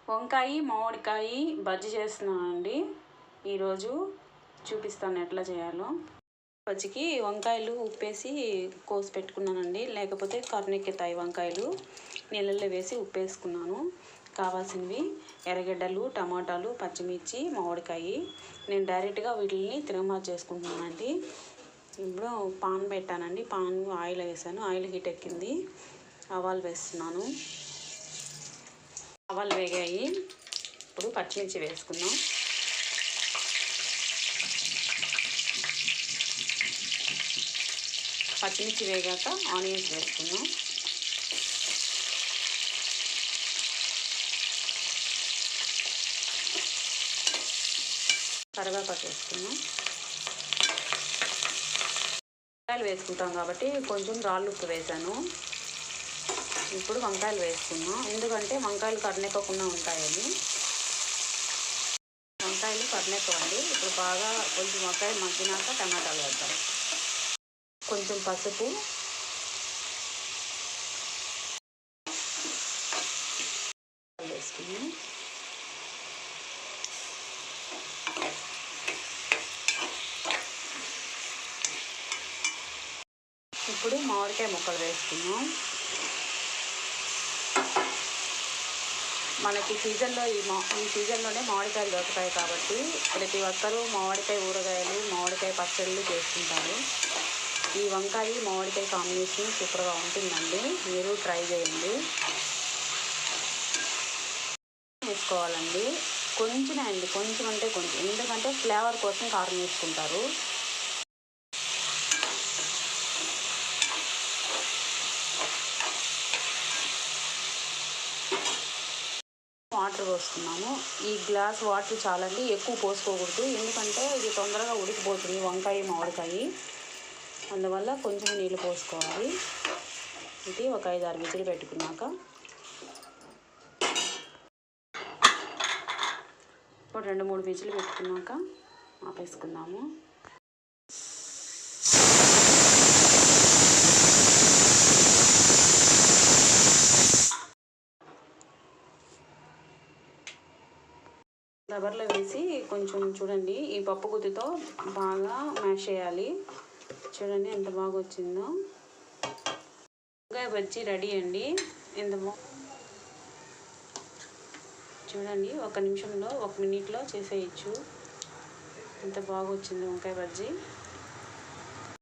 వంకాయ మామిడికాయ బజ్జీ చేస్తున్నానండి. ఈరోజు చూపిస్తాను ఎట్లా చేయాలో. బజ్జీకి వంకాయలు ఉప్పేసి కోసి పెట్టుకున్నానండి, లేకపోతే కర్రెక్కితాయి వంకాయలు. నీళ్ళల్లో వేసి ఉప్పేసుకున్నాను. కావాల్సినవి ఎర్రగడ్డలు, టమాటాలు, పచ్చిమిర్చి, మామిడికాయ. నేను డైరెక్ట్గా వీటిని తిరగమాత చేసుకుంటున్నానండి. ఇప్పుడు పాన్ పెట్టానండి. పాన్ ఆయిల్ వేసాను. ఆయిల్ హీట్ ఎక్కింది. ఆవాలు వేస్తున్నాను. ఆవాలు వేగాయి. ఇప్పుడు పచ్చిమిర్చి వేసుకుందాం. పచ్చిమిర్చి వేగాక ఆనియన్స్ వేసుకుందాం. కరివేపాకు వేసుకుందాం. వంకాయలు వేసుకుంటాం కాబట్టి కొంచెం రాళ్ళు ఉప్పు వేసాను. ఇప్పుడు వంకాయలు వేసుకున్నాం, ఎందుకంటే వంకాయలు కర్రెక్కకుండా ఉంటాయని. వంకాయలు కర్రెక్కవండి. ఇప్పుడు బాగా కొంచెం వంకాయ మగ్గినాక టమాటాలు వేద్దాం. కొంచెం పసుపు, వేసుకుని ఇప్పుడు మామిడికాయ ముక్కలు వేసుకున్నాం. మనకి సీజన్లో ఈ సీజన్లోనే మామిడికాయలు దొరుకుతాయి కాబట్టి ప్రతి ఒక్కరూ మామిడికాయ ఊరగాయలు, మామిడికాయ పచ్చళ్ళు చేసుకుంటారు. ఈ వంకాయ మామిడికాయ కాంబినేషన్ సూపర్గా ఉంటుందండి. మీరు ట్రై చేయండి. వేసుకోవాలండి. కొంచెమే అండి, కొంచెం అంటే కొంచెం, ఎందుకంటే ఫ్లేవర్ కోసం కారం వేసుకుంటారు. వాటర్ పోస్తున్నాము. ఈ గ్లాస్ వాటర్ చాలండి, ఎక్కువ పోసుకోకూడదు. ఎందుకంటే ఇది తొందరగా ఉడికిపోతుంది వంకాయ మామిడికాయ. అందువల్ల కొంచెం నీళ్ళు పోసుకోవాలి. ఇది ఒక 5-6 విజిల్ పెట్టుకున్నాక ఇప్పుడు 2-3 విజిల్ పెట్టుకున్నాక ఆపేసుకుందాము. రవర్లో వేసి కొంచెం చూడండి, ఈ పప్పు గుత్తితో బాగా మ్యాష్ చేయాలి. చూడండి ఎంత బాగా వచ్చిందో. వంకాయ బజ్జీ రెడీ అండి. చూడండి, 1 నిమిషంలో 1 మినిట్లో చేసేయచ్చు. ఎంత బాగా వచ్చింది వంకాయ బజ్జీ.